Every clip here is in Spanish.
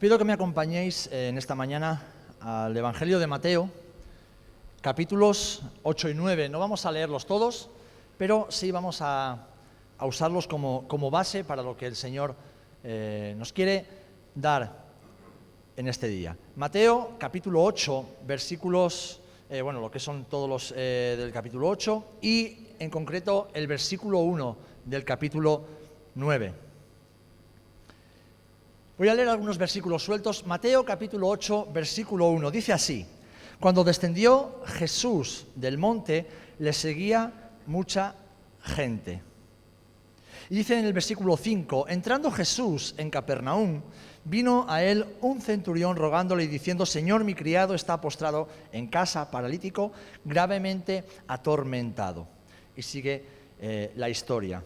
pido que me acompañéis en esta mañana al Evangelio de Mateo, capítulos 8 y 9. No vamos a leerlos todos, pero sí vamos a usarlos como base para lo que el Señor nos quiere dar en este día. Mateo, capítulo 8, versículos, lo que son todos los del capítulo 8 y en concreto el versículo 1 del capítulo 9. Voy a leer algunos versículos sueltos. Mateo capítulo 8, versículo 1, dice así: Cuando descendió Jesús del monte, le seguía mucha gente. Y dice en el versículo 5, entrando Jesús en Capernaum, vino a él un centurión rogándole y diciendo: Señor, mi criado está postrado en casa, paralítico, gravemente atormentado. Y sigue la historia.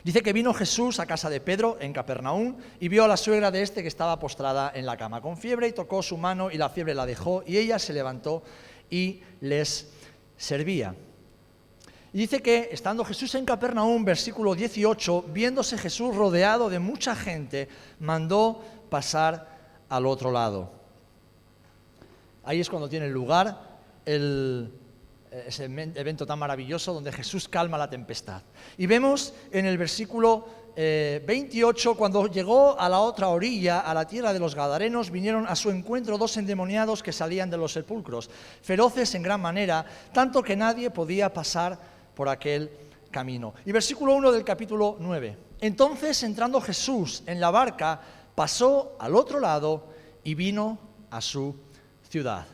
Dice que vino Jesús a casa de Pedro en Capernaum y vio a la suegra de este que estaba postrada en la cama con fiebre y tocó su mano y la fiebre la dejó y ella se levantó y les servía. Y dice que estando Jesús en Capernaum, versículo 18, viéndose Jesús rodeado de mucha gente, mandó pasar al otro lado. Ahí es cuando tiene lugar ese evento tan maravilloso donde Jesús calma la tempestad. Y vemos en el versículo 28, cuando llegó a la otra orilla, a la tierra de los Gadarenos, vinieron a su encuentro dos endemoniados que salían de los sepulcros, feroces en gran manera, tanto que nadie podía pasar por aquel camino. Y versículo 1 del capítulo 9. Entonces, entrando Jesús en la barca, pasó al otro lado y vino a su ciudad.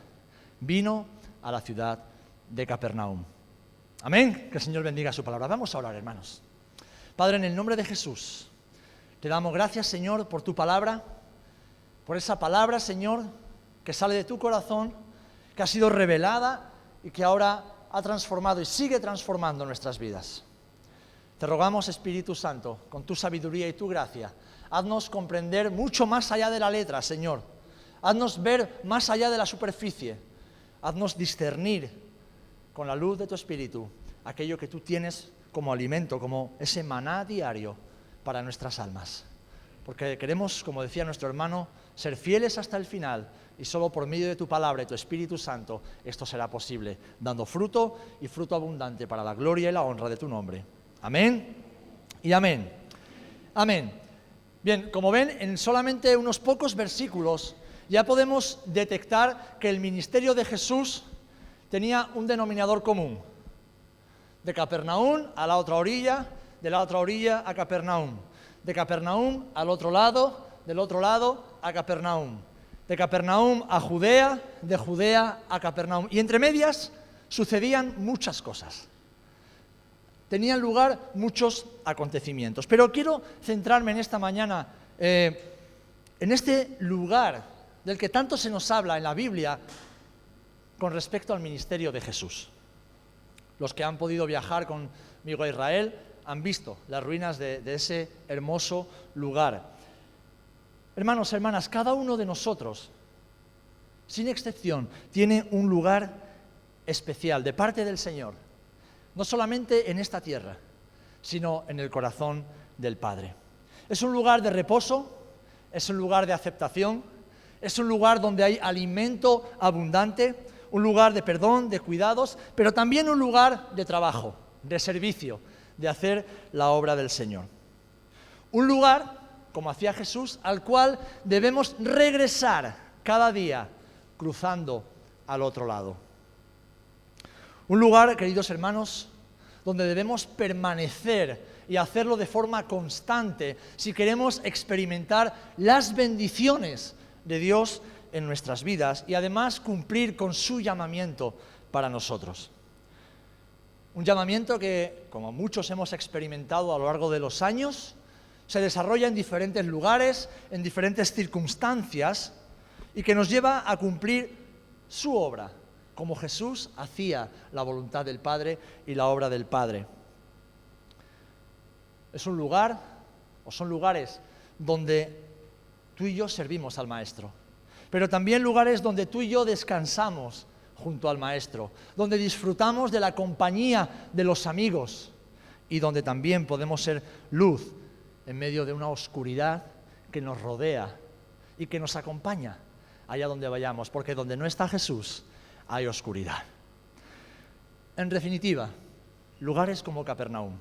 Vino a la ciudad de Capernaum. Amén. Que el Señor bendiga su palabra. Vamos a orar, hermanos. Padre, en el nombre de Jesús, te damos gracias, Señor, por tu palabra, por esa palabra, Señor, que sale de tu corazón, que ha sido revelada y que ahora ha transformado y sigue transformando nuestras vidas. Te rogamos, Espíritu Santo, con tu sabiduría y tu gracia, haznos comprender mucho más allá de la letra, Señor. Haznos ver más allá de la superficie. Haznos discernir con la luz de tu Espíritu aquello que tú tienes como alimento, como ese maná diario para nuestras almas. Porque queremos, como decía nuestro hermano, ser fieles hasta el final, y solo por medio de tu palabra y tu Espíritu Santo esto será posible, dando fruto y fruto abundante para la gloria y la honra de tu nombre. Amén y amén. Amén. Bien, como ven, en solamente unos pocos versículos ya podemos detectar que el ministerio de Jesús tenía un denominador común. De Capernaum a la otra orilla, de la otra orilla a Capernaum. De Capernaum al otro lado, del otro lado a Capernaum. De Capernaum a Judea, de Judea a Capernaum. Y entre medias sucedían muchas cosas. Tenían lugar muchos acontecimientos. Pero quiero centrarme en esta mañana en este lugar del que tanto se nos habla en la Biblia con respecto al ministerio de Jesús. Los que han podido viajar conmigo a Israel han visto las ruinas de ese hermoso lugar. Hermanos, hermanas, cada uno de nosotros, sin excepción, tiene un lugar especial de parte del Señor, no solamente en esta tierra, sino en el corazón del Padre. Es un lugar de reposo, es un lugar de aceptación, es un lugar donde hay alimento abundante, un lugar de perdón, de cuidados, pero también un lugar de trabajo, de servicio, de hacer la obra del Señor. Un lugar, como hacía Jesús, al cual debemos regresar cada día, cruzando al otro lado. Un lugar, queridos hermanos, donde debemos permanecer y hacerlo de forma constante si queremos experimentar las bendiciones de Dios en nuestras vidas y además cumplir con su llamamiento para nosotros. Un llamamiento que, como muchos hemos experimentado a lo largo de los años, se desarrolla en diferentes lugares, en diferentes circunstancias y que nos lleva a cumplir su obra, como Jesús hacía la voluntad del Padre y la obra del Padre. Es un lugar, o son lugares, donde tú y yo servimos al Maestro, pero también lugares donde tú y yo descansamos junto al Maestro, donde disfrutamos de la compañía de los amigos y donde también podemos ser luz en medio de una oscuridad que nos rodea y que nos acompaña allá donde vayamos, porque donde no está Jesús hay oscuridad. En definitiva, lugares como Capernaum,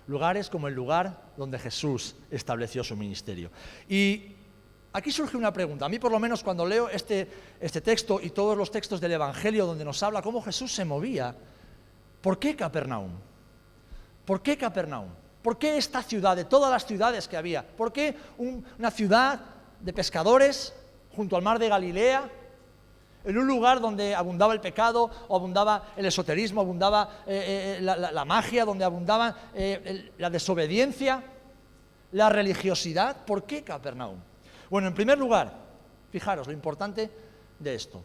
lugares como el lugar donde Jesús estableció su ministerio. Y aquí surge una pregunta. A mí, por lo menos, cuando leo este texto y todos los textos del Evangelio donde nos habla cómo Jesús se movía, ¿por qué Capernaum? ¿Por qué Capernaum? ¿Por qué esta ciudad, de todas las ciudades que había? ¿Por qué una ciudad de pescadores junto al mar de Galilea, en un lugar donde abundaba el pecado, o abundaba el esoterismo, abundaba la magia, donde abundaba la desobediencia, la religiosidad? ¿Por qué Capernaum? Bueno, en primer lugar, fijaros lo importante de esto.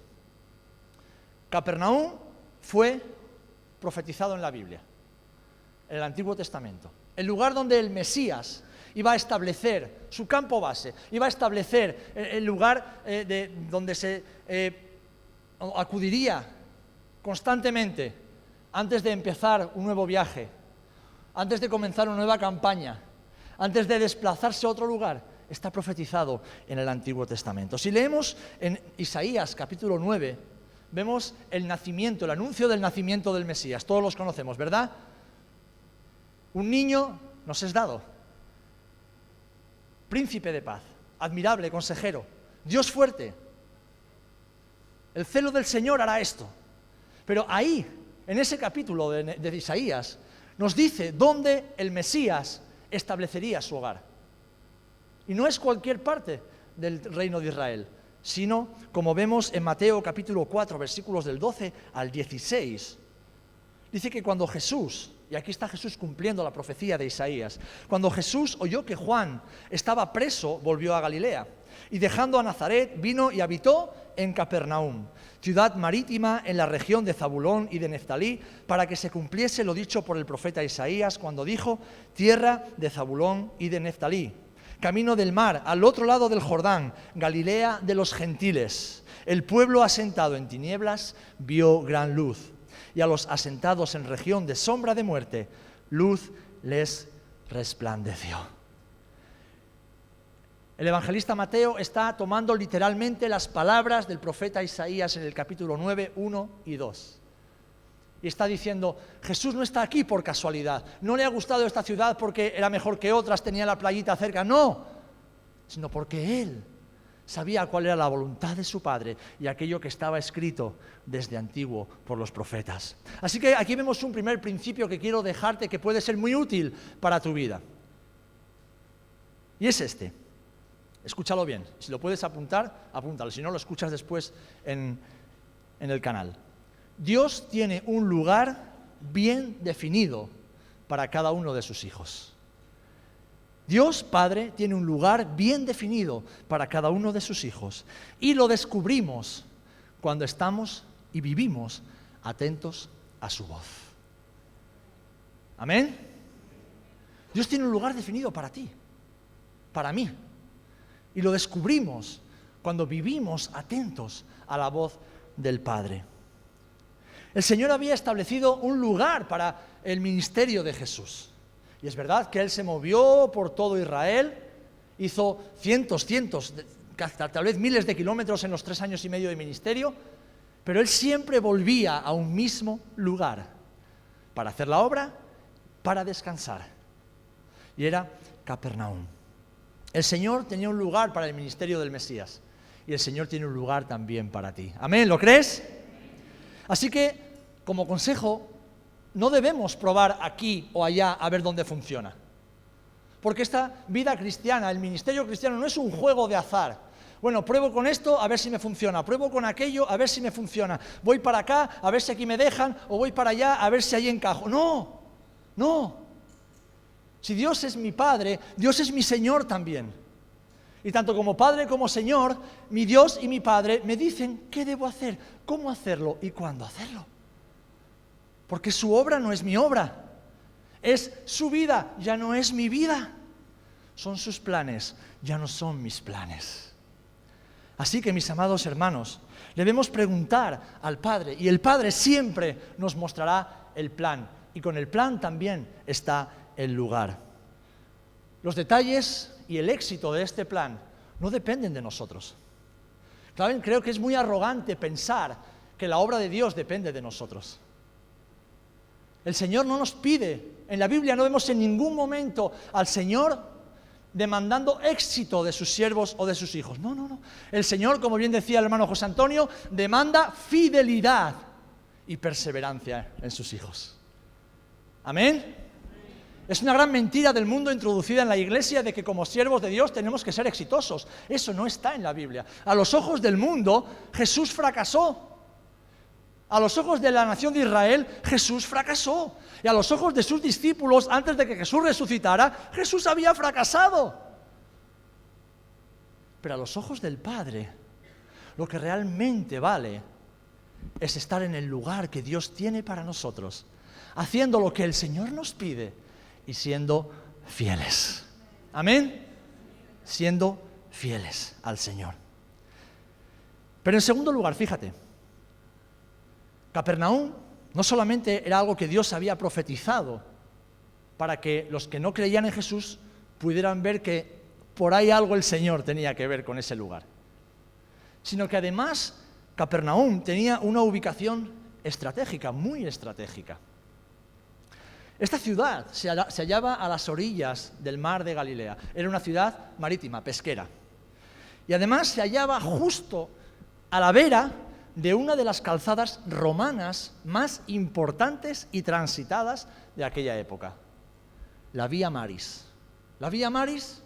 Capernaum fue profetizado en la Biblia, en el Antiguo Testamento. El lugar donde el Mesías iba a establecer su campo base, iba a establecer el lugar donde se acudiría constantemente antes de empezar un nuevo viaje, antes de comenzar una nueva campaña, antes de desplazarse a otro lugar, está profetizado en el Antiguo Testamento. Si leemos en Isaías capítulo 9, vemos el nacimiento, el anuncio del nacimiento del Mesías. Todos los conocemos, ¿verdad? Un niño nos es dado, príncipe de paz, admirable, consejero, Dios fuerte. El celo del Señor hará esto. Pero ahí, en ese capítulo de Isaías, nos dice dónde el Mesías establecería su hogar. Y no es cualquier parte del reino de Israel, sino, como vemos en Mateo capítulo 4, versículos del 12 al 16, dice que cuando Jesús, y aquí está Jesús cumpliendo la profecía de Isaías, cuando Jesús oyó que Juan estaba preso, volvió a Galilea, y dejando a Nazaret, vino y habitó en Capernaum, ciudad marítima en la región de Zabulón y de Neftalí, para que se cumpliese lo dicho por el profeta Isaías, cuando dijo: tierra de Zabulón y de Neftalí, camino del mar, al otro lado del Jordán, Galilea de los gentiles. El pueblo asentado en tinieblas vio gran luz, y a los asentados en región de sombra de muerte, luz les resplandeció. El evangelista Mateo está tomando literalmente las palabras del profeta Isaías en el capítulo 9, 1 y 2. Y está diciendo, Jesús no está aquí por casualidad, no le ha gustado esta ciudad porque era mejor que otras, tenía la playita cerca, no, sino porque Él sabía cuál era la voluntad de su Padre y aquello que estaba escrito desde antiguo por los profetas. Así que aquí vemos un primer principio que quiero dejarte, que puede ser muy útil para tu vida. Y es este. Escúchalo bien. Si lo puedes apuntar, apúntalo. Si no, lo escuchas después en el canal. Dios tiene un lugar bien definido para cada uno de sus hijos. Dios Padre tiene un lugar bien definido para cada uno de sus hijos. Y lo descubrimos cuando estamos y vivimos atentos a su voz. ¿Amén? Dios tiene un lugar definido para ti, para mí. Y lo descubrimos cuando vivimos atentos a la voz del Padre. El Señor había establecido un lugar para el ministerio de Jesús. Y es verdad que Él se movió por todo Israel, hizo cientos, tal vez miles de kilómetros en los 3 años y medio de ministerio, pero Él siempre volvía a un mismo lugar para hacer la obra, para descansar. Y era Capernaum. El Señor tenía un lugar para el ministerio del Mesías y el Señor tiene un lugar también para ti. ¿Amén? ¿Lo crees? Así que, como consejo, no debemos probar aquí o allá a ver dónde funciona. Porque esta vida cristiana, el ministerio cristiano, no es un juego de azar. Bueno, pruebo con esto a ver si me funciona, pruebo con aquello a ver si me funciona, voy para acá a ver si aquí me dejan, o voy para allá a ver si ahí encajo. No, no. Si Dios es mi Padre, Dios es mi Señor también. Y tanto como Padre como Señor, mi Dios y mi Padre me dicen qué debo hacer, cómo hacerlo y cuándo hacerlo. Porque su obra no es mi obra, es su vida, ya no es mi vida. Son sus planes, ya no son mis planes. Así que, mis amados hermanos, debemos preguntar al Padre, y el Padre siempre nos mostrará el plan, y con el plan también está el lugar. Los detalles y el éxito de este plan no dependen de nosotros. ¿Saben? Creo que es muy arrogante pensar que la obra de Dios depende de nosotros. El Señor no nos pide, en la Biblia no vemos en ningún momento al Señor demandando éxito de sus siervos o de sus hijos. No, no, no. El Señor, como bien decía el hermano José Antonio, demanda fidelidad y perseverancia en sus hijos. ¿Amén? Es una gran mentira del mundo introducida en la iglesia de que como siervos de Dios tenemos que ser exitosos. Eso no está en la Biblia. A los ojos del mundo, Jesús fracasó. A los ojos de la nación de Israel, Jesús fracasó. Y a los ojos de sus discípulos, antes de que Jesús resucitara, Jesús había fracasado. Pero a los ojos del Padre, lo que realmente vale es estar en el lugar que Dios tiene para nosotros, haciendo lo que el Señor nos pide y siendo fieles. ¿Amén? Siendo fieles al Señor. Pero en segundo lugar, fíjate, Capernaum no solamente era algo que Dios había profetizado para que los que no creían en Jesús pudieran ver que por ahí algo el Señor tenía que ver con ese lugar, sino que además Capernaum tenía una ubicación estratégica, muy estratégica. Esta ciudad se hallaba a las orillas del mar de Galilea. Era una ciudad marítima, pesquera. Y además se hallaba justo a la vera de una de las calzadas romanas más importantes y transitadas de aquella época, la Vía Maris. La Vía Maris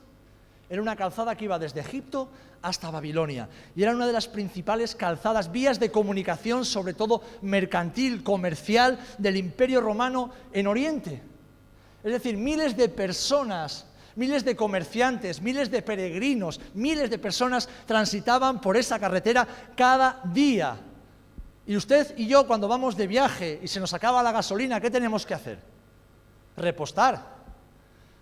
era una calzada que iba desde Egipto hasta Babilonia y era una de las principales calzadas, vías de comunicación, sobre todo mercantil, comercial, del Imperio Romano en Oriente. Es decir, miles de personas, miles de comerciantes, miles de peregrinos, miles de personas transitaban por esa carretera cada día. Y usted y yo, cuando vamos de viaje y se nos acaba la gasolina, ¿qué tenemos que hacer? Repostar.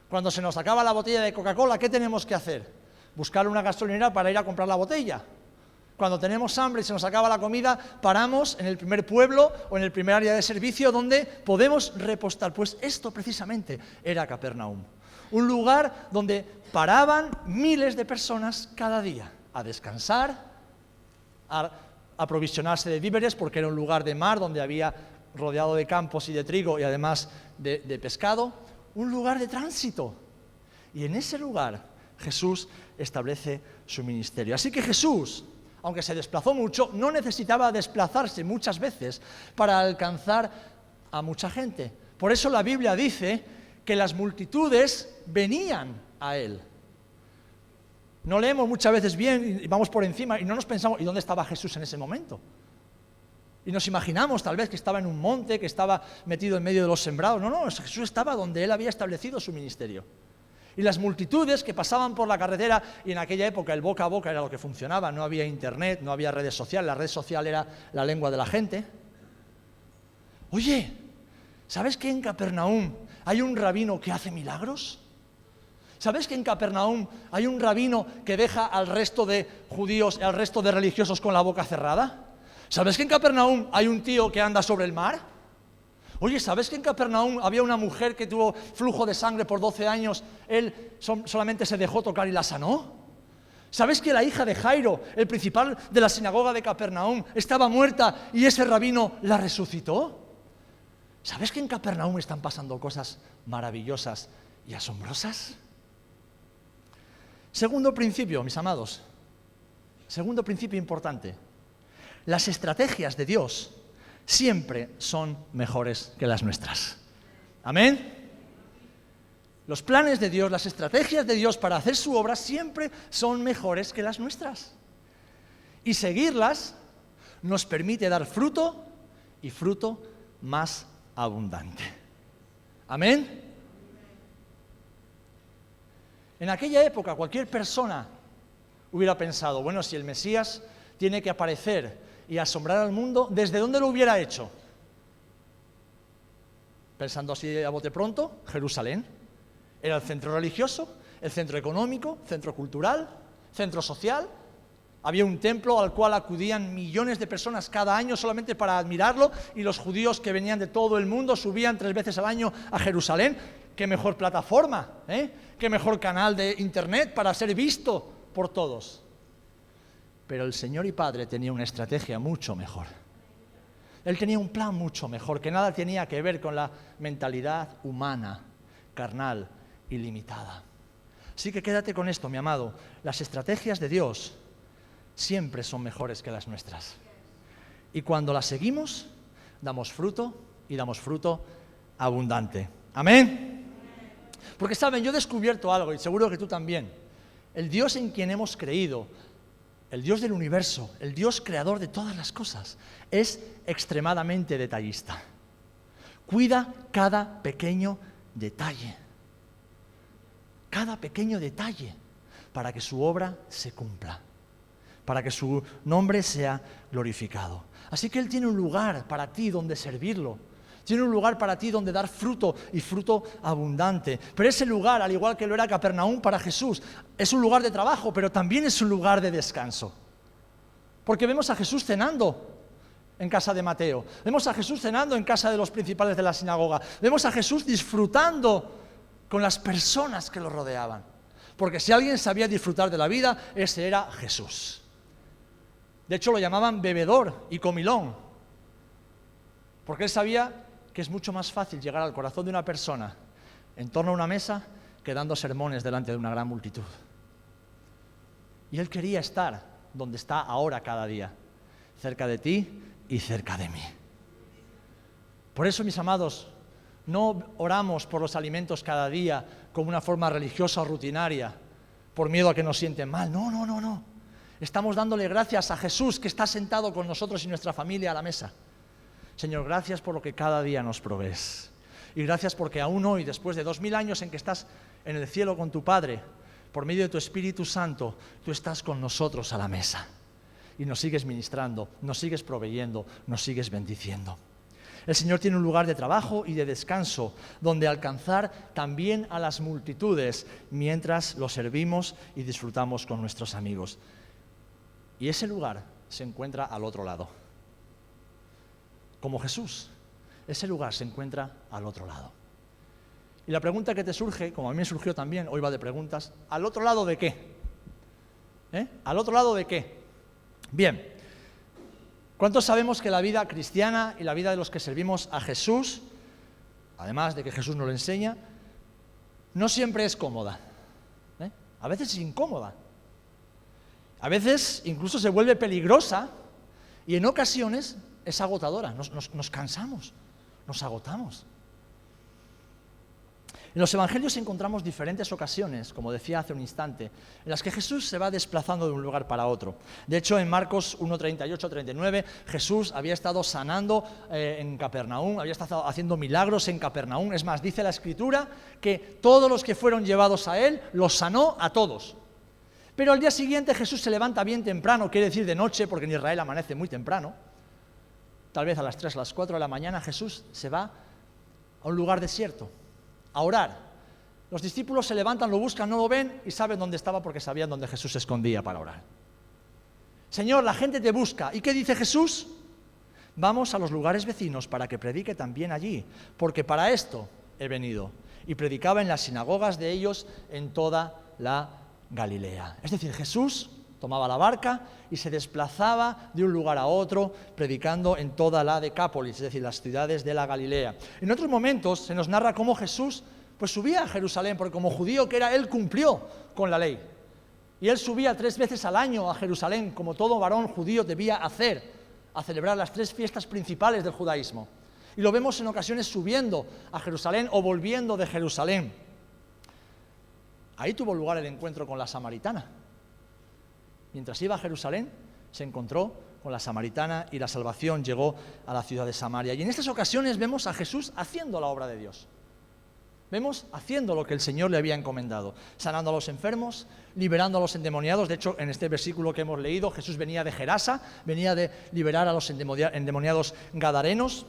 Cuando se nos acaba la botella de Coca-Cola, ¿qué tenemos que hacer? Buscar una gasolinera para ir a comprar la botella. Cuando tenemos hambre y se nos acaba la comida, paramos en el primer pueblo o en el primer área de servicio donde podemos repostar. Pues esto precisamente era Capernaum. Un lugar donde paraban miles de personas cada día a descansar, a aprovisionarse de víveres, porque era un lugar de mar donde había rodeado de campos y de trigo y además de pescado. Un lugar de tránsito. Y en ese lugar Jesús establece su ministerio. Así que Jesús, aunque se desplazó mucho, no necesitaba desplazarse muchas veces para alcanzar a mucha gente. Por eso la Biblia dice que las multitudes venían a él. No leemos muchas veces bien y vamos por encima y no nos pensamos, ¿y dónde estaba Jesús en ese momento? Y nos imaginamos tal vez que estaba en un monte, que estaba metido en medio de los sembrados. No, Jesús estaba donde él había establecido su ministerio. Y las multitudes que pasaban por la carretera, y en aquella época el boca a boca era lo que funcionaba, no había internet, no había redes sociales, la red social era la lengua de la gente. Oye, ¿sabes que en Capernaum hay un rabino que hace milagros? ¿Sabes que en Capernaum hay un rabino que deja al resto de judíos, al resto de religiosos con la boca cerrada? ¿Sabes que en Capernaum hay un tío que anda sobre el mar? Oye, ¿sabes que en Capernaum había una mujer que tuvo flujo de sangre por 12 años? Él solamente se dejó tocar y la sanó. ¿Sabes que la hija de Jairo, el principal de la sinagoga de Capernaum, estaba muerta y ese rabino la resucitó? ¿Sabes que en Capernaum están pasando cosas maravillosas y asombrosas? Segundo principio, mis amados. Segundo principio importante. Las estrategias de Dios siempre son mejores que las nuestras. ¿Amén? Los planes de Dios, las estrategias de Dios para hacer su obra siempre son mejores que las nuestras. Y seguirlas nos permite dar fruto y fruto más abundante. ¿Amén? En aquella época cualquier persona hubiera pensado, bueno, si el Mesías tiene que aparecer y asombrar al mundo, ¿desde dónde lo hubiera hecho? Pensando así a bote pronto, Jerusalén. Era el centro religioso, el centro económico, centro cultural, centro social. Había un templo al cual acudían millones de personas cada año solamente para admirarlo, y los judíos que venían de todo el mundo subían 3 veces al año a Jerusalén. ¡Qué mejor plataforma! ¿Qué mejor canal de internet para ser visto por todos. Pero el Señor y Padre tenía una estrategia mucho mejor. Él tenía un plan mucho mejor, que nada tenía que ver con la mentalidad humana, carnal y limitada. Así que quédate con esto, mi amado. Las estrategias de Dios siempre son mejores que las nuestras. Y cuando las seguimos, damos fruto y damos fruto abundante. ¿Amén? Porque saben, yo he descubierto algo y seguro que tú también. El Dios en quien hemos creído, el Dios del universo, el Dios creador de todas las cosas, es extremadamente detallista. Cuida cada pequeño detalle. Cada pequeño detalle para que su obra se cumpla, para que su nombre sea glorificado. Así que Él tiene un lugar para ti donde servirlo. Tiene un lugar para ti donde dar fruto y fruto abundante. Pero ese lugar, al igual que lo era Capernaum para Jesús, es un lugar de trabajo, pero también es un lugar de descanso. Porque vemos a Jesús cenando en casa de Mateo. Vemos a Jesús cenando en casa de los principales de la sinagoga. Vemos a Jesús disfrutando con las personas que lo rodeaban. Porque si alguien sabía disfrutar de la vida, ese era Jesús. De hecho, lo llamaban bebedor y comilón. Porque él sabía que es mucho más fácil llegar al corazón de una persona en torno a una mesa que dando sermones delante de una gran multitud. Y él quería estar donde está ahora cada día, cerca de ti y cerca de mí. Por eso, mis amados, no oramos por los alimentos cada día como una forma religiosa o rutinaria, por miedo a que nos sienten mal. No. Estamos dándole gracias a Jesús que está sentado con nosotros y nuestra familia a la mesa. Señor, gracias por lo que cada día nos provees. Y gracias porque aún hoy, después de 2000 años en que estás en el cielo con tu Padre, por medio de tu Espíritu Santo, tú estás con nosotros a la mesa. Y nos sigues ministrando, nos sigues proveyendo, nos sigues bendiciendo. El Señor tiene un lugar de trabajo y de descanso, donde alcanzar también a las multitudes, mientras lo servimos y disfrutamos con nuestros amigos. Y ese lugar se encuentra al otro lado. Como Jesús, ese lugar se encuentra al otro lado. Y la pregunta que te surge, como a mí me surgió también, hoy va de preguntas, ¿al otro lado de qué? ¿Al otro lado de qué? Bien, ¿cuántos sabemos que la vida cristiana y la vida de los que servimos a Jesús, además de que Jesús nos lo enseña, no siempre es cómoda? A veces es incómoda. A veces incluso se vuelve peligrosa y en ocasiones es agotadora. Nos cansamos, nos agotamos. En los evangelios encontramos diferentes ocasiones, como decía hace un instante, en las que Jesús se va desplazando de un lugar para otro. De hecho, en Marcos 1:38-39, Jesús había estado sanando en Capernaum, había estado haciendo milagros en Capernaum. Es más, dice la Escritura que todos los que fueron llevados a él, los sanó a todos. Pero al día siguiente Jesús se levanta bien temprano, quiere decir de noche, porque en Israel amanece muy temprano. Tal vez a las 3, a las 4 de la mañana, Jesús se va a un lugar desierto a orar. Los discípulos se levantan, lo buscan, no lo ven y saben dónde estaba porque sabían dónde Jesús se escondía para orar. Señor, la gente te busca. ¿Y qué dice Jesús? Vamos a los lugares vecinos para que predique también allí, porque para esto he venido. Y predicaba en las sinagogas de ellos en toda la Galilea. Es decir, Jesús tomaba la barca y se desplazaba de un lugar a otro, predicando en toda la Decápolis, es decir, las ciudades de la Galilea. En otros momentos se nos narra cómo Jesús subía a Jerusalén, porque como judío que era, él cumplió con la ley. Y él subía 3 veces al año a Jerusalén, como todo varón judío debía hacer, a celebrar las 3 fiestas principales del judaísmo. Y lo vemos en ocasiones subiendo a Jerusalén o volviendo de Jerusalén. Ahí tuvo lugar el encuentro con la samaritana. Mientras iba a Jerusalén, se encontró con la samaritana y la salvación llegó a la ciudad de Samaria. Y en estas ocasiones vemos a Jesús haciendo la obra de Dios. Vemos haciendo lo que el Señor le había encomendado, sanando a los enfermos, liberando a los endemoniados. De hecho, en este versículo que hemos leído, Jesús venía de Gerasa, venía de liberar a los endemoniados gadarenos.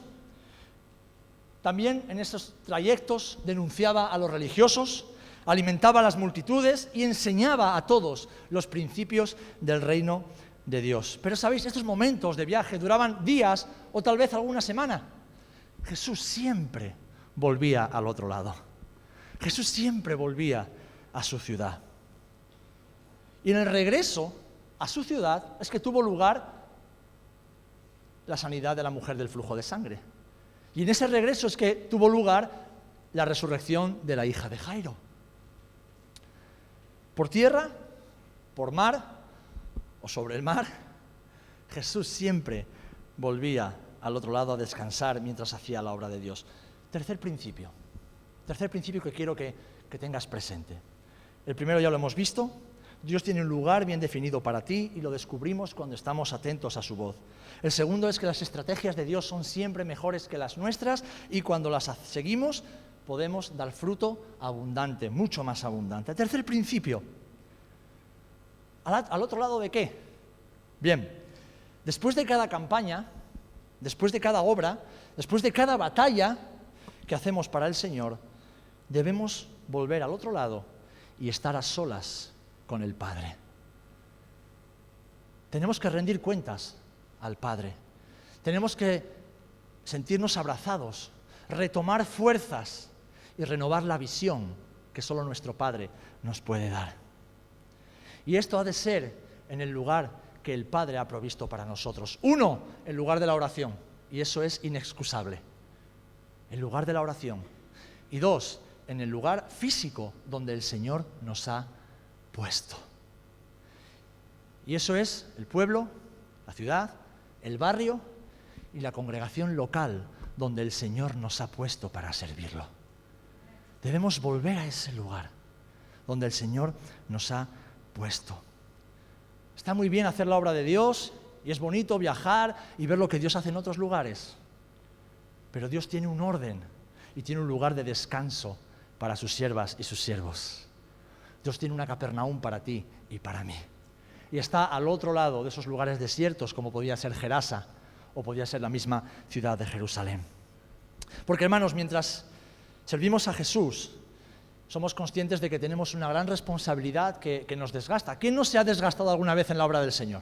También en esos trayectos denunciaba a los religiosos, alimentaba a las multitudes y enseñaba a todos los principios del reino de Dios. Pero sabéis, estos momentos de viaje duraban días o tal vez alguna semana. Jesús siempre volvía al otro lado. Jesús siempre volvía a su ciudad. Y en el regreso a su ciudad es que tuvo lugar la sanidad de la mujer del flujo de sangre. Y en ese regreso es que tuvo lugar la resurrección de la hija de Jairo. Por tierra, por mar o sobre el mar, Jesús siempre volvía al otro lado a descansar mientras hacía la obra de Dios. Tercer principio que quiero que tengas presente. El primero ya lo hemos visto. Dios tiene un lugar bien definido para ti y lo descubrimos cuando estamos atentos a su voz. El segundo es que las estrategias de Dios son siempre mejores que las nuestras y cuando las seguimos podemos dar fruto abundante, mucho más abundante. Tercer principio. ¿Al otro lado de qué? Bien, después de cada campaña, después de cada obra, después de cada batalla que hacemos para el Señor, debemos volver al otro lado y estar a solas con el Padre. Tenemos que rendir cuentas al Padre. Tenemos que sentirnos abrazados, retomar fuerzas y renovar la visión que solo nuestro Padre nos puede dar. Y esto ha de ser en el lugar que el Padre ha provisto para nosotros. Uno, el lugar de la oración, y eso es inexcusable. El lugar de la oración. Y dos, en el lugar físico donde el Señor nos ha puesto. Y eso es el pueblo, la ciudad, el barrio y la congregación local donde el Señor nos ha puesto para servirlo. Debemos volver a ese lugar donde el Señor nos ha puesto. Está muy bien hacer la obra de Dios y es bonito viajar y ver lo que Dios hace en otros lugares, pero Dios tiene un orden y tiene un lugar de descanso para sus siervas y sus siervos. Dios tiene una Capernaum para ti y para mí. Y está al otro lado de esos lugares desiertos, como podía ser Gerasa o podía ser la misma ciudad de Jerusalén. Porque, hermanos, mientras servimos a Jesús, somos conscientes de que tenemos una gran responsabilidad que nos desgasta. ¿Quién no se ha desgastado alguna vez en la obra del Señor?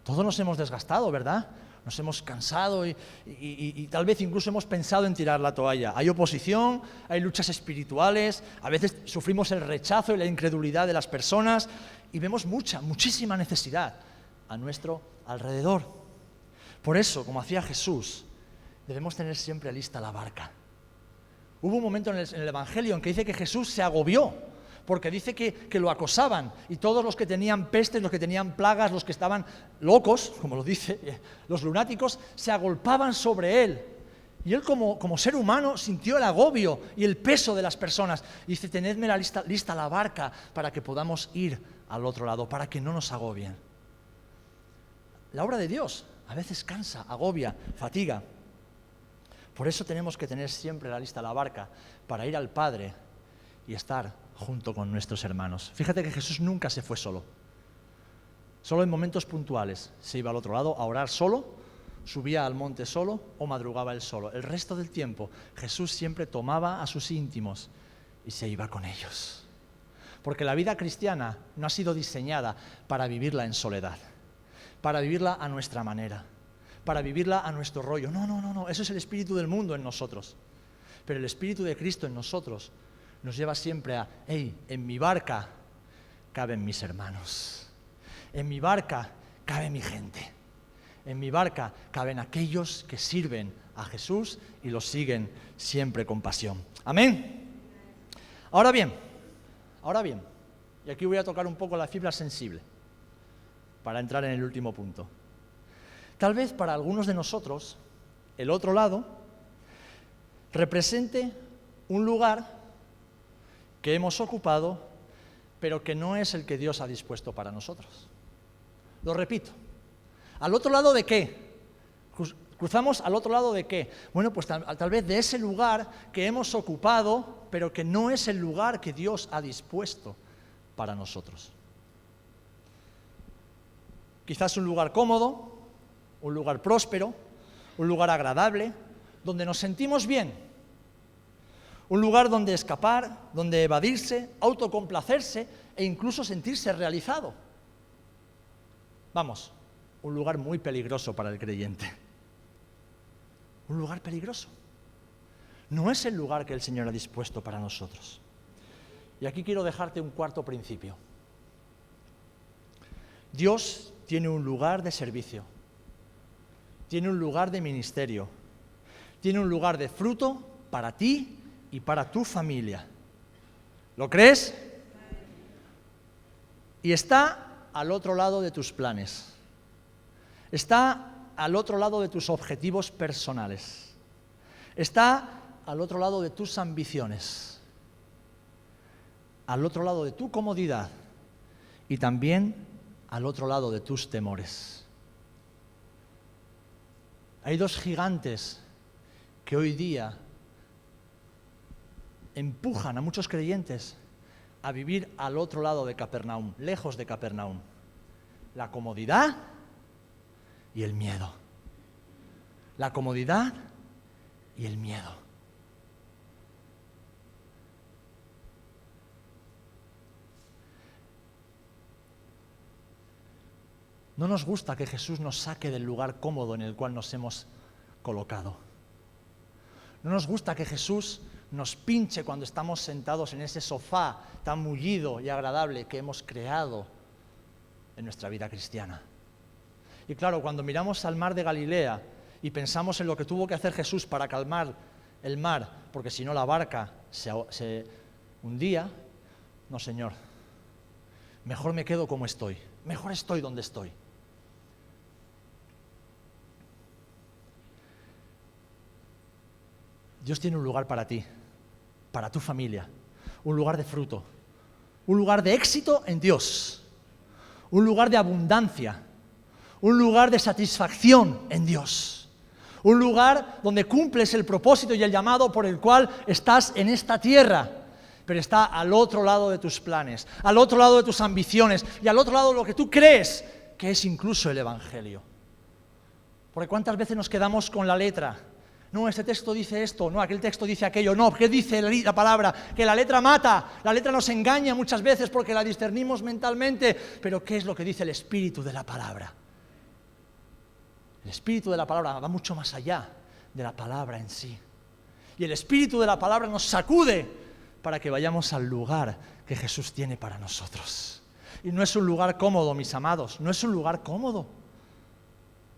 Todos nos hemos desgastado, ¿verdad? Nos hemos cansado y tal vez incluso hemos pensado en tirar la toalla. Hay oposición, hay luchas espirituales, a veces sufrimos el rechazo y la incredulidad de las personas y vemos muchísima necesidad a nuestro alrededor. Por eso, como hacía Jesús, debemos tener siempre lista la barca. Hubo un momento en el Evangelio en que dice que Jesús se agobió, porque dice que lo acosaban, y todos los que tenían pestes, los que tenían plagas, los que estaban locos, como lo dice, los lunáticos, se agolpaban sobre él. Y él como ser humano sintió el agobio y el peso de las personas. Y dice, tenedme lista la barca para que podamos ir al otro lado, para que no nos agobien. La obra de Dios a veces cansa, agobia, fatiga. Por eso tenemos que tener siempre la barca para ir al Padre y estar junto con nuestros hermanos. Fíjate que Jesús nunca se fue solo. Solo en momentos puntuales se iba al otro lado a orar solo, subía al monte solo o madrugaba él solo. El resto del tiempo Jesús siempre tomaba a sus íntimos y se iba con ellos. Porque la vida cristiana no ha sido diseñada para vivirla en soledad, para vivirla a nuestra manera, para vivirla a nuestro rollo. No, eso es el espíritu del mundo en nosotros. Pero el espíritu de Cristo en nosotros nos lleva siempre a, en mi barca caben mis hermanos, en mi barca cabe mi gente, en mi barca caben aquellos que sirven a Jesús y lo siguen siempre con pasión. Amén. Ahora bien, y aquí voy a tocar un poco la fibra sensible para entrar en el último punto. Tal vez para algunos de nosotros, el otro lado represente un lugar que hemos ocupado, pero que no es el que Dios ha dispuesto para nosotros. Lo repito. ¿Al otro lado de qué? ¿Cruzamos al otro lado de qué? Bueno, pues tal vez de ese lugar que hemos ocupado, pero que no es el lugar que Dios ha dispuesto para nosotros. Quizás un lugar cómodo, un lugar próspero, un lugar agradable, donde nos sentimos bien. Un lugar donde escapar, donde evadirse, autocomplacerse e incluso sentirse realizado. Vamos, un lugar muy peligroso para el creyente. Un lugar peligroso. No es el lugar que el Señor ha dispuesto para nosotros. Y aquí quiero dejarte un cuarto principio. Dios tiene un lugar de servicio, tiene un lugar de ministerio, tiene un lugar de fruto para ti y para tu familia. ¿Lo crees? Y está al otro lado de tus planes. Está al otro lado de tus objetivos personales. Está al otro lado de tus ambiciones. Al otro lado de tu comodidad. Y también al otro lado de tus temores. Hay dos gigantes que hoy día empujan a muchos creyentes a vivir al otro lado de Capernaum, lejos de Capernaum. La comodidad y el miedo. La comodidad y el miedo. No nos gusta que Jesús nos saque del lugar cómodo en el cual nos hemos colocado. No nos gusta que Jesús nos pinche cuando estamos sentados en ese sofá tan mullido y agradable que hemos creado en nuestra vida cristiana. Y claro, cuando miramos al mar de Galilea y pensamos en lo que tuvo que hacer Jesús para calmar el mar, porque si no la barca se hundía, no, Señor, mejor me quedo como estoy, mejor estoy donde estoy. Dios tiene un lugar para ti, para tu familia, un lugar de fruto, un lugar de éxito en Dios, un lugar de abundancia, un lugar de satisfacción en Dios, un lugar donde cumples el propósito y el llamado por el cual estás en esta tierra, pero está al otro lado de tus planes, al otro lado de tus ambiciones y al otro lado de lo que tú crees que es incluso el Evangelio. Porque ¿cuántas veces nos quedamos con la letra? No, este texto dice esto, no, aquel texto dice aquello, no, ¿qué dice la palabra? Que la letra mata, la letra nos engaña muchas veces porque la discernimos mentalmente, pero ¿qué es lo que dice el espíritu de la palabra? El espíritu de la palabra va mucho más allá de la palabra en sí. Y el espíritu de la palabra nos sacude para que vayamos al lugar que Jesús tiene para nosotros. Y no es un lugar cómodo, mis amados, no es un lugar cómodo,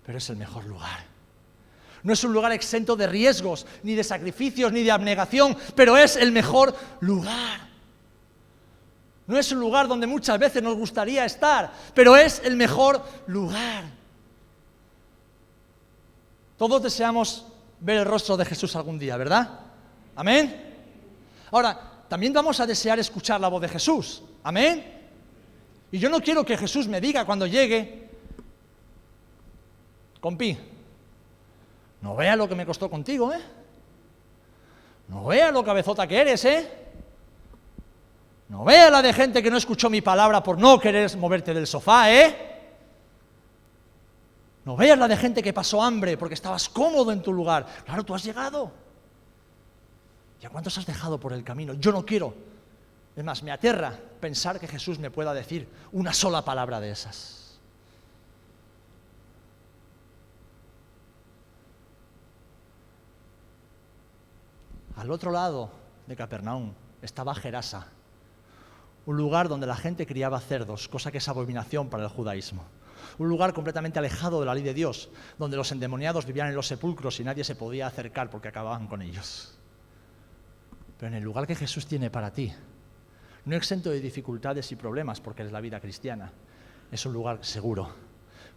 pero es el mejor lugar. No es un lugar exento de riesgos, ni de sacrificios, ni de abnegación, pero es el mejor lugar. No es un lugar donde muchas veces nos gustaría estar, pero es el mejor lugar. Todos deseamos ver el rostro de Jesús algún día, ¿verdad? ¿Amén? Ahora, también vamos a desear escuchar la voz de Jesús. ¿Amén? Y yo no quiero que Jesús me diga cuando llegue, compi, no veas lo que me costó contigo, ¿eh? No veas lo cabezota que eres, ¿eh? No veas la de gente que no escuchó mi palabra por no querer moverte del sofá, ¿eh? No veas la de gente que pasó hambre porque estabas cómodo en tu lugar. Claro, tú has llegado. ¿Y a cuántos has dejado por el camino? Yo no quiero. Es más, me aterra pensar que Jesús me pueda decir una sola palabra de esas. Al otro lado de Capernaum estaba Gerasa, un lugar donde la gente criaba cerdos, cosa que es abominación para el judaísmo. Un lugar completamente alejado de la ley de Dios, donde los endemoniados vivían en los sepulcros y nadie se podía acercar porque acababan con ellos. Pero en el lugar que Jesús tiene para ti, no exento de dificultades y problemas porque es la vida cristiana, es un lugar seguro,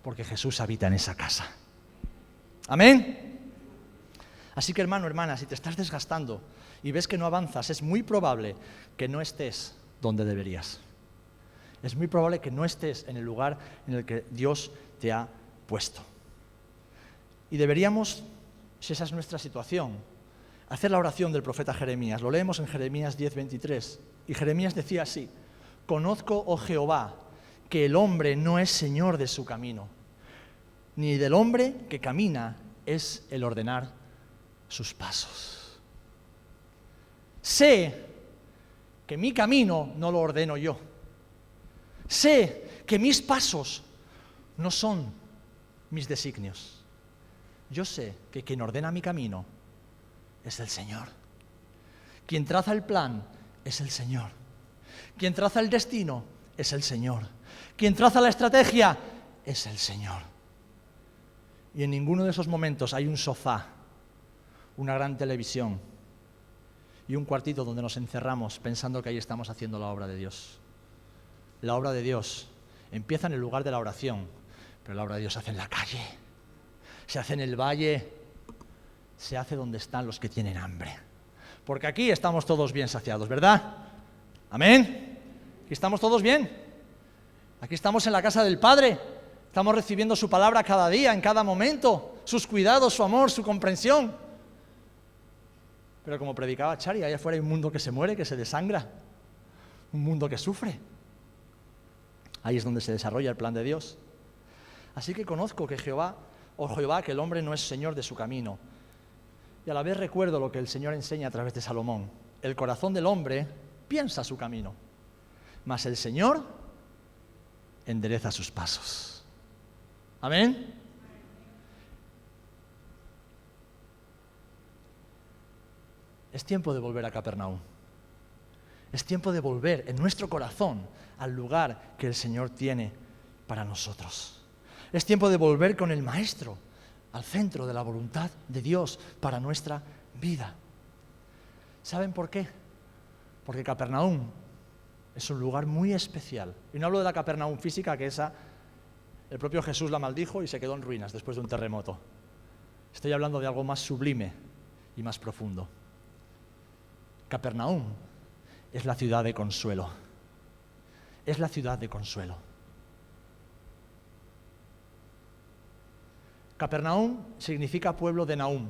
porque Jesús habita en esa casa. ¿Amén? Así que, hermano, hermana, si te estás desgastando y ves que no avanzas, es muy probable que no estés donde deberías. Es muy probable que no estés en el lugar en el que Dios te ha puesto. Y deberíamos, si esa es nuestra situación, hacer la oración del profeta Jeremías. Lo leemos en Jeremías 10:23. Y Jeremías decía así: conozco, oh Jehová, que el hombre no es señor de su camino, ni del hombre que camina es el ordenar sus pasos. Sé que mi camino no lo ordeno yo. Sé que mis pasos no son mis designios. Yo sé que quien ordena mi camino es el Señor. Quien traza el plan es el Señor. Quien traza el destino es el Señor. Quien traza la estrategia es el Señor. Y en ninguno de esos momentos hay un sofá, una gran televisión y un cuartito donde nos encerramos pensando que ahí estamos haciendo la obra de Dios. La obra de Dios empieza en el lugar de la oración, pero la obra de Dios se hace en la calle, se hace en el valle, se hace donde están los que tienen hambre. Porque aquí estamos todos bien saciados, ¿verdad? ¿Amén? ¿Aquí estamos todos bien? Aquí estamos en la casa del Padre, estamos recibiendo su palabra cada día, en cada momento, sus cuidados, su amor, su comprensión. Pero como predicaba Chari, allá afuera hay un mundo que se muere, que se desangra, un mundo que sufre. Ahí es donde se desarrolla el plan de Dios. Así que conozco que Jehová, que el hombre no es señor de su camino. Y a la vez recuerdo lo que el Señor enseña a través de Salomón. El corazón del hombre piensa su camino, mas el Señor endereza sus pasos. ¿Amén? Es tiempo de volver a Capernaum. Es tiempo de volver en nuestro corazón al lugar que el Señor tiene para nosotros. Es tiempo de volver con el Maestro al centro de la voluntad de Dios para nuestra vida. ¿Saben por qué? Porque Capernaum es un lugar muy especial. Y no hablo de la Capernaum física, que esa el propio Jesús la maldijo y se quedó en ruinas después de un terremoto. Estoy hablando de algo más sublime y más profundo. Capernaum es la ciudad de consuelo. Es la ciudad de consuelo. Capernaum significa pueblo de Nahum.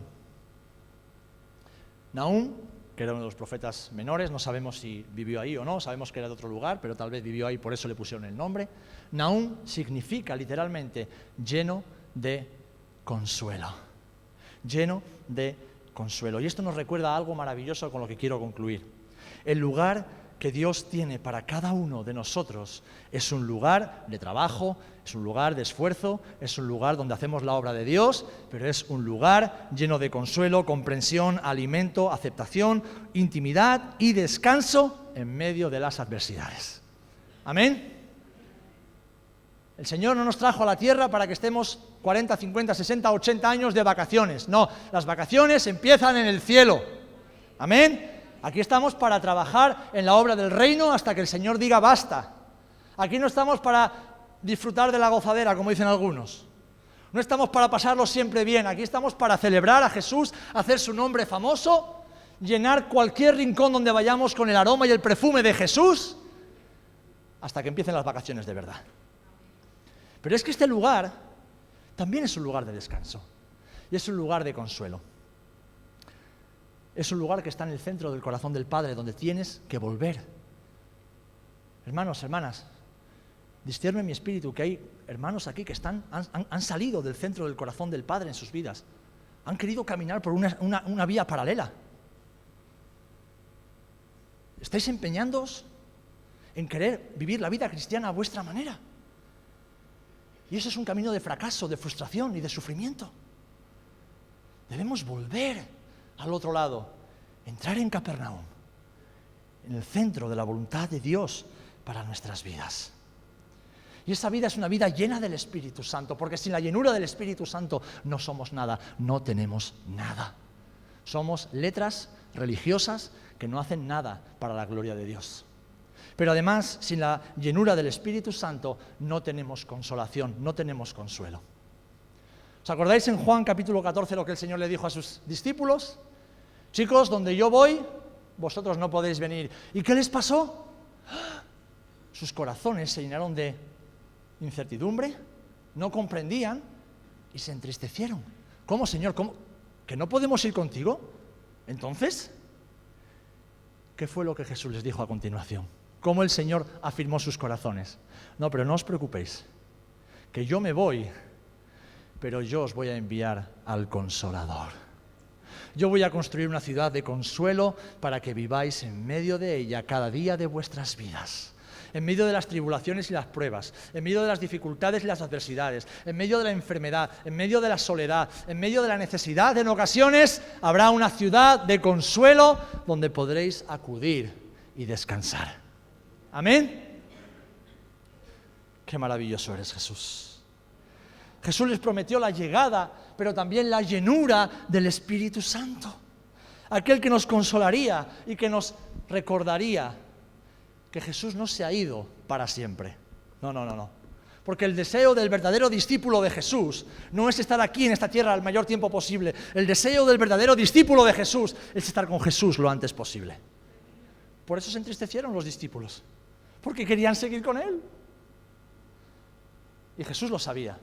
Nahum, que era uno de los profetas menores, no sabemos si vivió ahí o no, sabemos que era de otro lugar, pero tal vez vivió ahí, por eso le pusieron el nombre. Nahum significa literalmente lleno de consuelo. Lleno de consuelo. Y esto nos recuerda a algo maravilloso con lo que quiero concluir. El lugar que Dios tiene para cada uno de nosotros es un lugar de trabajo, es un lugar de esfuerzo, es un lugar donde hacemos la obra de Dios, pero es un lugar lleno de consuelo, comprensión, alimento, aceptación, intimidad y descanso en medio de las adversidades. ¿Amén? El Señor no nos trajo a la tierra para que estemos 40, 50, 60, 80 años de vacaciones. No, las vacaciones empiezan en el cielo. ¿Amén? Aquí estamos para trabajar en la obra del reino hasta que el Señor diga basta. Aquí no estamos para disfrutar de la gozadera, como dicen algunos. No estamos para pasarlo siempre bien. Aquí estamos para celebrar a Jesús, hacer su nombre famoso, llenar cualquier rincón donde vayamos con el aroma y el perfume de Jesús, hasta que empiecen las vacaciones de verdad. Pero es que este lugar también es un lugar de descanso y es un lugar de consuelo. Es un lugar que está en el centro del corazón del Padre, donde tienes que volver. Hermanos, hermanas, discierne en mi espíritu que hay hermanos aquí que han salido del centro del corazón del Padre en sus vidas. Han querido caminar por una vía paralela. ¿Estáis empeñándoos en querer vivir la vida cristiana a vuestra manera? Y eso es un camino de fracaso, de frustración y de sufrimiento. Debemos volver al otro lado, entrar en Capernaum, en el centro de la voluntad de Dios para nuestras vidas. Y esa vida es una vida llena del Espíritu Santo, porque sin la llenura del Espíritu Santo no somos nada, no tenemos nada. Somos letras religiosas que no hacen nada para la gloria de Dios. Pero además, sin la llenura del Espíritu Santo no tenemos consolación, no tenemos consuelo. ¿Os acordáis en Juan capítulo 14 lo que el Señor le dijo a sus discípulos? Chicos, donde yo voy, vosotros no podéis venir. ¿Y qué les pasó? Sus corazones se llenaron de incertidumbre, no comprendían y se entristecieron. ¿Cómo, Señor? ¿Cómo? ¿Que no podemos ir contigo? Entonces, ¿qué fue lo que Jesús les dijo a continuación? ¿Cómo el Señor afirmó sus corazones? No, pero no os preocupéis, que yo me voy, pero yo os voy a enviar al Consolador. Yo voy a construir una ciudad de consuelo para que viváis en medio de ella cada día de vuestras vidas. En medio de las tribulaciones y las pruebas, en medio de las dificultades y las adversidades, en medio de la enfermedad, en medio de la soledad, en medio de la necesidad, en ocasiones habrá una ciudad de consuelo donde podréis acudir y descansar. ¿Amén? Qué maravilloso eres, Jesús. Jesús les prometió la llegada, pero también la llenura del Espíritu Santo. Aquel que nos consolaría y que nos recordaría que Jesús no se ha ido para siempre. No. Porque el deseo del verdadero discípulo de Jesús no es estar aquí en esta tierra el mayor tiempo posible. El deseo del verdadero discípulo de Jesús es estar con Jesús lo antes posible. Por eso se entristecieron los discípulos, porque querían seguir con Él. Y Jesús lo sabía.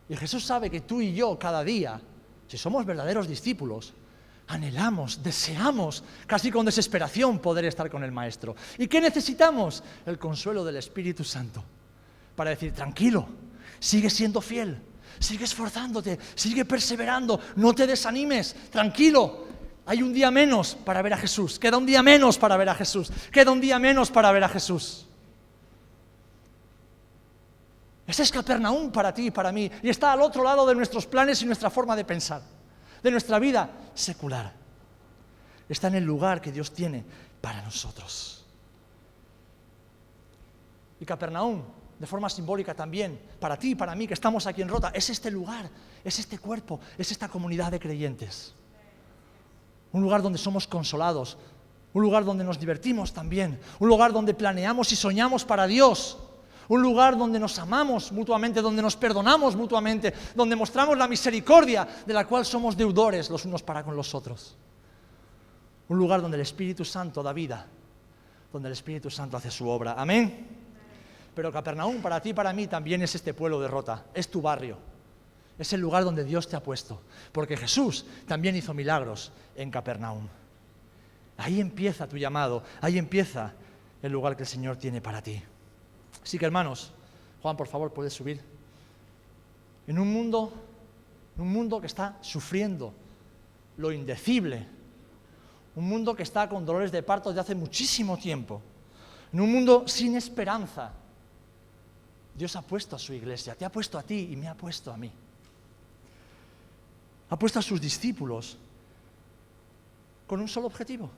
Y Jesús sabe que tú y yo cada día, si somos verdaderos discípulos, anhelamos, deseamos, casi con desesperación, poder estar con el Maestro. ¿Y qué necesitamos? El consuelo del Espíritu Santo. Para decir, tranquilo, sigue siendo fiel, sigue esforzándote, sigue perseverando, no te desanimes, tranquilo. Hay un día menos para ver a Jesús, queda un día menos para ver a Jesús, queda un día menos para ver a Jesús. Ese es Capernaum para ti y para mí, y está al otro lado de nuestros planes y nuestra forma de pensar, de nuestra vida secular. Está en el lugar que Dios tiene para nosotros. Y Capernaum, de forma simbólica también, para ti y para mí que estamos aquí en Rota, es este lugar, es este cuerpo, es esta comunidad de creyentes. Un lugar donde somos consolados, un lugar donde nos divertimos también, un lugar donde planeamos y soñamos para Dios, un lugar donde nos amamos mutuamente, donde nos perdonamos mutuamente, donde mostramos la misericordia de la cual somos deudores los unos para con los otros. Un lugar donde el Espíritu Santo da vida, donde el Espíritu Santo hace su obra. Amén. Pero Capernaum para ti y para mí también es este pueblo de Rota, es tu barrio, es el lugar donde Dios te ha puesto, porque Jesús también hizo milagros en Capernaum. Ahí empieza tu llamado, ahí empieza el lugar que el Señor tiene para ti. Así que hermanos, Juan, por favor, puedes subir. En un mundo que está sufriendo lo indecible, un mundo que está con dolores de parto desde hace muchísimo tiempo, en un mundo sin esperanza, Dios ha puesto a su iglesia, te ha puesto a ti y me ha puesto a mí. Ha puesto a sus discípulos con un solo objetivo: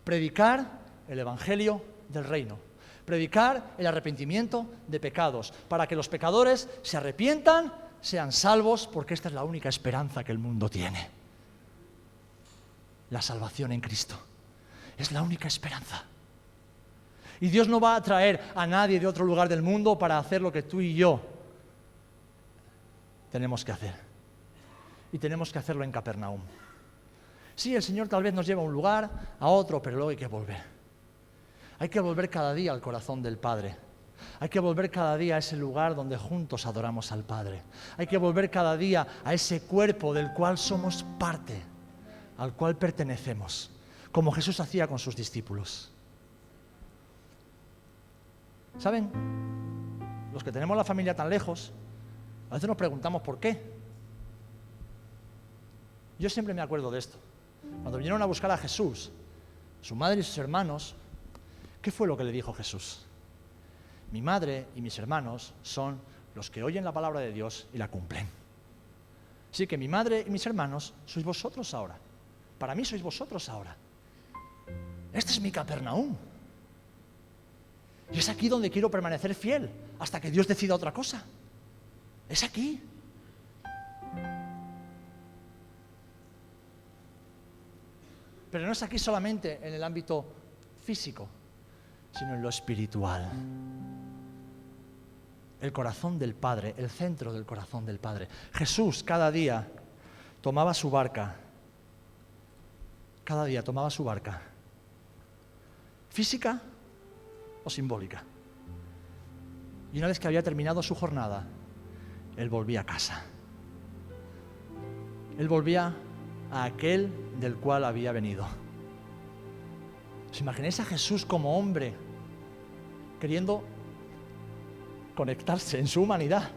predicar el evangelio del reino, predicar el arrepentimiento de pecados, para que los pecadores se arrepientan, sean salvos, porque esta es la única esperanza que el mundo tiene. La salvación en Cristo es la única esperanza. Y Dios no va a traer a nadie de otro lugar del mundo para hacer lo que tú y yo tenemos que hacer. Y tenemos que hacerlo en Capernaum. Sí, el Señor tal vez nos lleva a un lugar, a otro, pero luego hay que volver. Hay que volver cada día al corazón del Padre. Hay que volver cada día a ese lugar donde juntos adoramos al Padre. Hay que volver cada día a ese cuerpo del cual somos parte, al cual pertenecemos, como Jesús hacía con sus discípulos. ¿Saben? Los que tenemos la familia tan lejos, a veces nos preguntamos por qué. Yo siempre me acuerdo de esto. Cuando vinieron a buscar a Jesús, su madre y sus hermanos, ¿qué fue lo que le dijo Jesús? Mi madre y mis hermanos son los que oyen la palabra de Dios y la cumplen. Así que mi madre y mis hermanos sois vosotros ahora. Para mí sois vosotros ahora. Este es mi Capernaum. Y es aquí donde quiero permanecer fiel, hasta que Dios decida otra cosa. Es aquí. Pero no es aquí solamente en el ámbito físico, sino en lo espiritual. El corazón del Padre, el centro del corazón del Padre. Jesús cada día tomaba su barca. Cada día tomaba su barca. Física o simbólica. Y una vez que había terminado su jornada, Él volvía a casa. Él volvía a aquel del cual había venido. ¿Os imagináis a Jesús como hombre queriendo conectarse en su humanidad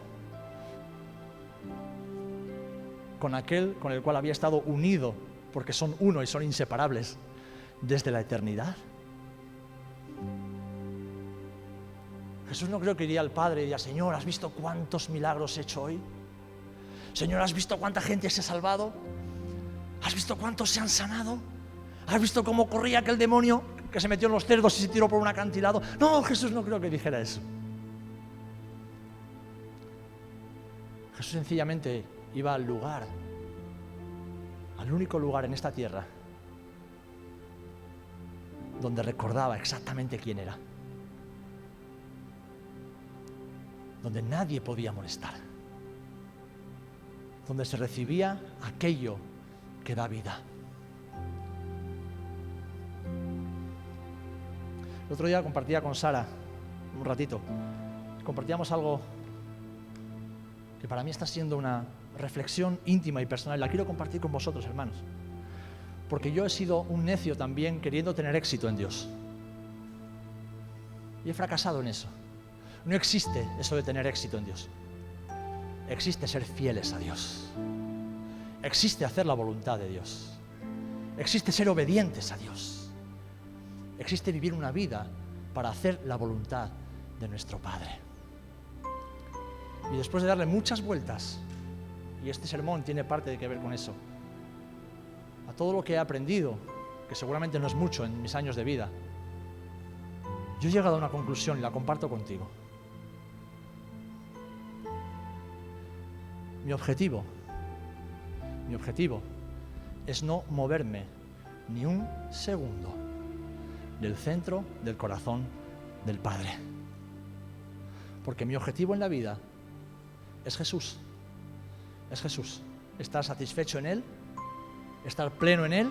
con aquel con el cual había estado unido, porque son uno y son inseparables desde la eternidad? Jesús no creo que iría al Padre y diría: Señor, ¿has visto cuántos milagros he hecho hoy? Señor, ¿has visto cuánta gente se ha salvado? ¿Has visto cuántos se han sanado? ¿Has visto cómo corría aquel demonio que se metió en los cerdos y se tiró por un acantilado? No, Jesús no creo que dijera eso. Jesús sencillamente iba al lugar, al único lugar en esta tierra donde recordaba exactamente quién era, donde nadie podía molestar, donde se recibía aquello que da vida. El otro día compartía con Sara un ratito, compartíamos algo que para mí está siendo una reflexión íntima y personal. La quiero compartir con vosotros, hermanos, porque yo he sido un necio también queriendo tener éxito en Dios y he fracasado en eso. No existe eso de tener éxito en Dios. Existe ser fieles a Dios. Existe hacer la voluntad de Dios. Existe ser obedientes a Dios. Existe vivir una vida para hacer la voluntad de nuestro Padre. Y después de darle muchas vueltas, y este sermón tiene parte de que ver con eso, a todo lo que he aprendido, que seguramente no es mucho en mis años de vida, yo he llegado a una conclusión y la comparto contigo. Mi objetivo es no moverme ni un segundo del centro del corazón del Padre. Porque mi objetivo en la vida es Jesús. Es Jesús. Estar satisfecho en Él, estar pleno en Él,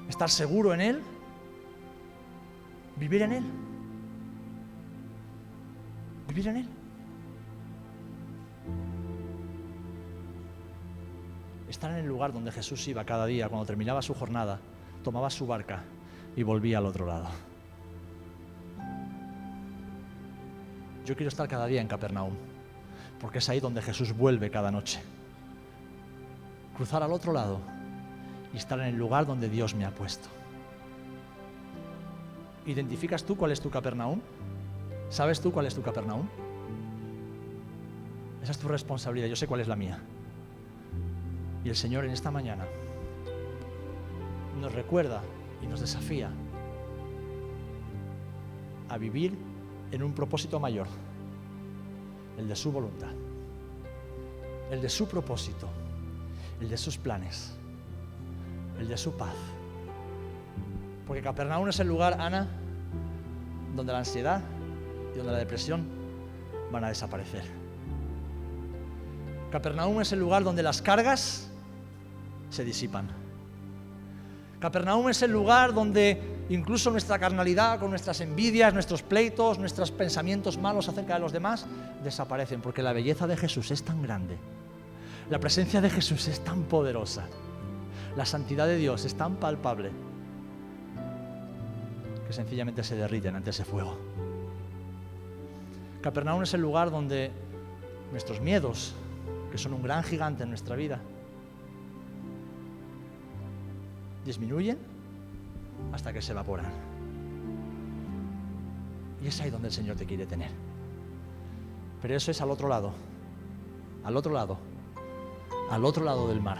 estar seguro en Él, vivir en Él. Vivir en Él. Estar en el lugar donde Jesús iba cada día, cuando terminaba su jornada, tomaba su barca y volvía al otro lado. Yo quiero estar cada día en Capernaum, porque es ahí donde Jesús vuelve cada noche. Cruzar al otro lado y estar en el lugar donde Dios me ha puesto. ¿Identificas tú cuál es tu Capernaum? ¿Sabes tú cuál es tu Capernaum? Esa es tu responsabilidad, yo sé cuál es la mía. Y el Señor en esta mañana nos recuerda y nos desafía a vivir en un propósito mayor, el de su voluntad, el de su propósito, el de sus planes, el de su paz. Porque Capernaum es el lugar, Ana, donde la ansiedad y donde la depresión van a desaparecer. Capernaum es el lugar donde las cargas se disipan. Capernaum es el lugar donde incluso nuestra carnalidad, con nuestras envidias, nuestros pleitos, nuestros pensamientos malos acerca de los demás, desaparecen, porque la belleza de Jesús es tan grande, la presencia de Jesús es tan poderosa, la santidad de Dios es tan palpable, que sencillamente se derriten ante ese fuego. Capernaum es el lugar donde nuestros miedos, que son un gran gigante en nuestra vida, disminuyen hasta que se evaporan. Y es ahí donde el Señor te quiere tener. Pero eso es al otro lado, al otro lado, al otro lado del mar,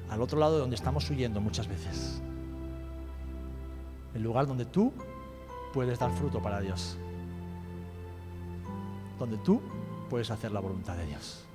al otro lado de donde estamos huyendo muchas veces. El lugar donde tú puedes dar fruto para Dios, donde tú puedes hacer la voluntad de Dios.